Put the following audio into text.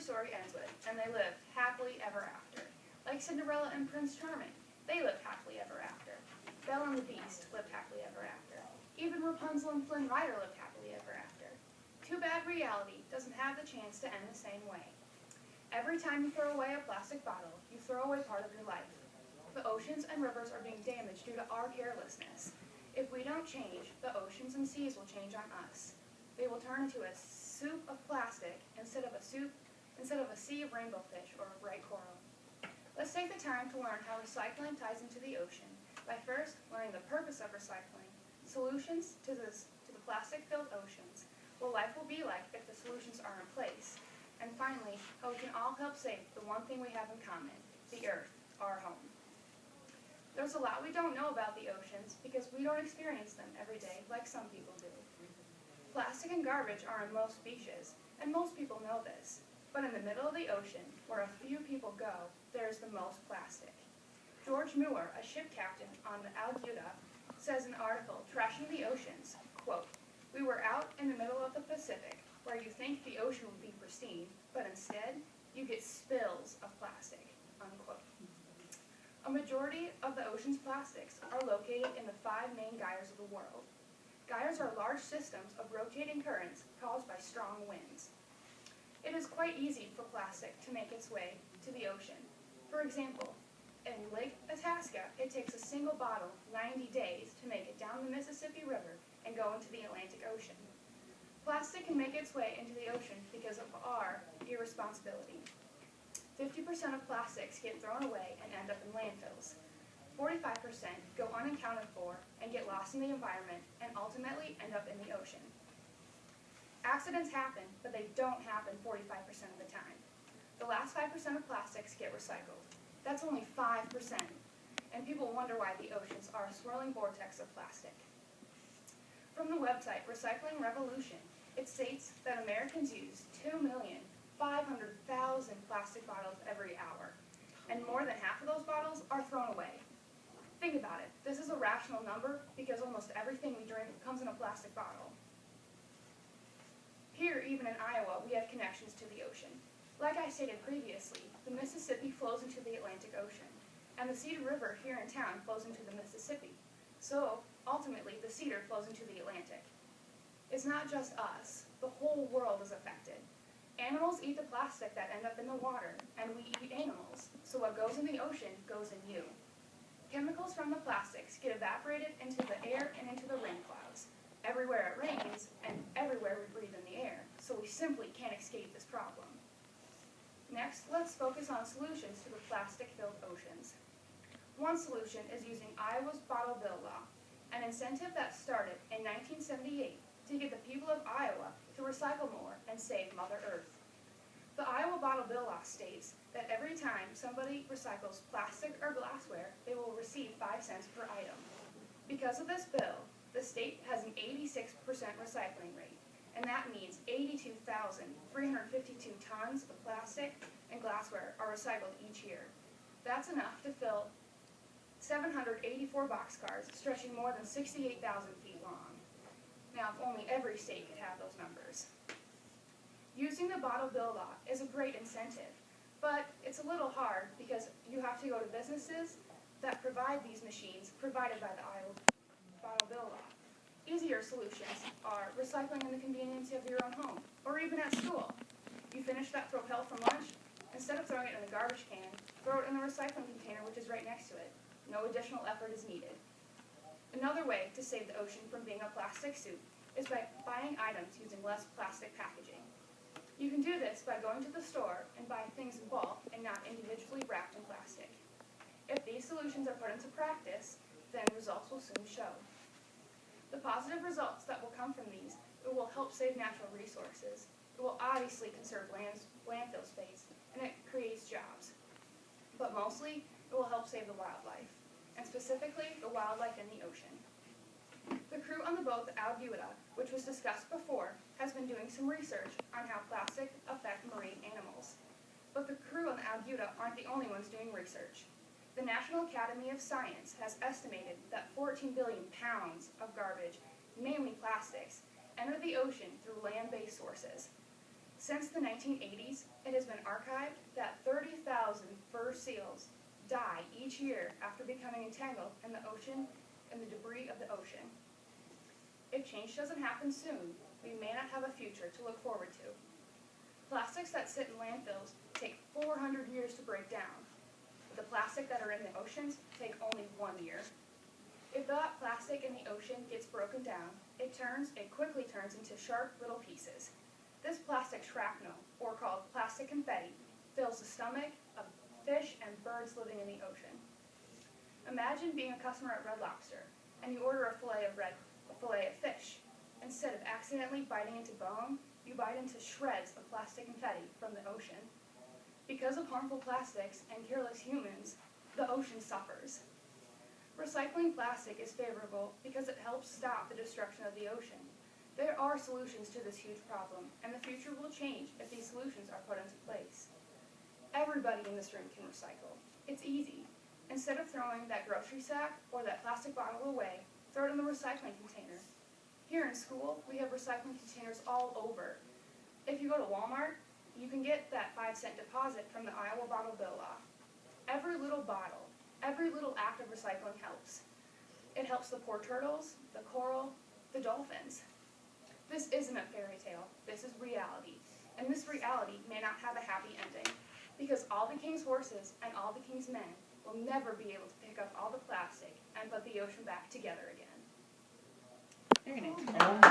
story ends with, and they lived happily ever after. Like Cinderella and Prince Charming, they lived happily ever after. Belle and the Beast lived happily ever after. Even Rapunzel and Flynn Rider lived happily ever after. Too bad reality doesn't have the chance to end the same way. Every time you throw away a plastic bottle, you throw away part of your life. The oceans and rivers are being damaged due to our carelessness. If we don't change, the oceans and seas will change on us. They will turn into a soup of plastic instead of a sea of rainbow fish or a bright coral. Let's take the time to learn how recycling ties into the ocean by first learning the purpose of recycling, solutions to the plastic-filled oceans, what life will be like if the solutions are in place, and finally, how we can all help save the one thing we have in common, the Earth, our home. There's a lot we don't know about the oceans because we don't experience them every day like some people do. Plastic and garbage are on most beaches, and most people know this. But in the middle of the ocean, where a few people go, there is the most plastic. George Muir, a ship captain on the Alguda, says in an article, Trashing the Oceans, quote, "We were out in the middle of the Pacific, where you think the ocean would be pristine, but instead, you get spills of plastic," unquote. A majority of the ocean's plastics are located in the 5 main gyres of the world. Gyres are large systems of rotating currents caused by strong winds. It is quite easy for plastic to make its way to the ocean. For example, in Lake Itasca, it takes a single bottle 90 days to make it down the Mississippi River and go into the Atlantic Ocean. Plastic can make its way into the ocean because of our irresponsibility. 50% of plastics get thrown away and end up in landfills. 45% go unaccounted for and get lost in the environment and ultimately end up in the ocean. Accidents happen, but they don't happen 45% of the time. The last 5% of plastics get recycled. That's only 5%, and people wonder why the oceans are a swirling vortex of plastic. From the website Recycling Revolution, it states that Americans use 2,500,000 plastic bottles every hour, and more than half of those bottles are thrown away. Think about it. This is a rational number because almost everything we drink comes in a plastic bottle. Here, even in Iowa, we have connections to the ocean. Like I stated previously, the Mississippi flows into the Atlantic Ocean, and the Cedar River here in town flows into the Mississippi. So, ultimately, the Cedar flows into the Atlantic. It's not just us. The whole world is affected. Animals eat the plastic that end up in the water, and we eat animals, so what goes in the ocean goes in you. Chemicals from the plastics get evaporated into the air and into the rain clouds. Everywhere it rains, and everywhere we breathe in the air, so we simply can't escape this problem. Next, let's focus on solutions to the plastic-filled oceans. One solution is using Iowa's Bottle Bill Law, an incentive that started in 1978 to get the people of Iowa to recycle more and save Mother Earth. The Iowa Bottle Bill Law states that every time somebody recycles plastic or glassware, they will receive 5 cents per item. Because of this bill, the state has an 86% recycling rate, and that means 82,352 tons of plastic and glassware are recycled each year. That's enough to fill 784 boxcars stretching more than 68,000 feet long. Now, if only every state could have those numbers. Using the Bottle Bill Law is a great incentive, but it's a little hard because you have to go to businesses that provide these machines provided by the Iowa Bottle Bill Law. Easier solutions are recycling in the convenience of your own home, or even at school. You finish that Propel from lunch, instead of throwing it in the garbage can, throw it in the recycling container which is right next to it. No additional effort is needed. Another way to save the ocean from being a plastic soup is by buying items using less plastic packaging. You can do this by going to the store and buying things in bulk and not individually wrapped in plastic. If these solutions are put into practice, then results will soon show. The positive results that will come from these, it will help save natural resources. It will obviously conserve landfill space, and it creates jobs. But mostly, it will help save the wildlife, and specifically the wildlife in the ocean. The crew on the boat, the Alguda, which was discussed before, has been doing some research on how plastic affect marine animals. But the crew on the Alguda aren't the only ones doing research. The National Academy of Science has estimated that 14 billion pounds of garbage, mainly plastics, enter the ocean through land-based sources. Since the 1980s, it has been archived that 30,000 fur seals die each year after becoming entangled in the ocean and the debris of the ocean. If change doesn't happen soon, we may not have a future to look forward to. Plastics that sit in landfills take 400 years to break down. The plastic that are in the oceans take only 1 year. If that plastic in the ocean gets broken down, it quickly turns into sharp little pieces. This plastic shrapnel, or called plastic confetti, fills the stomach of fish and birds living in the ocean. Imagine being a customer at Red Lobster, and you order a fillet of fish. Instead of accidentally biting into bone, you bite into shreds of plastic confetti from the ocean. Because of harmful plastics and careless humans, the ocean suffers. Recycling plastic is favorable because it helps stop the destruction of the ocean. There are solutions to this huge problem, and the future will change if these solutions are put into place. Everybody in this room can recycle. It's easy. Instead of throwing that grocery sack or that plastic bottle away, throw it in the recycling container. Here in school, we have recycling containers all over. If you go to Walmart, you can get that 5-cent deposit from the Iowa Bottle Bill Law. Every little bottle, every little act of recycling helps. It helps the poor turtles, the coral, the dolphins. This isn't a fairy tale, this is reality. And this reality may not have a happy ending, because all the king's horses and all the king's men will never be able to pick up all the plastic and put the ocean back together again. Very nice.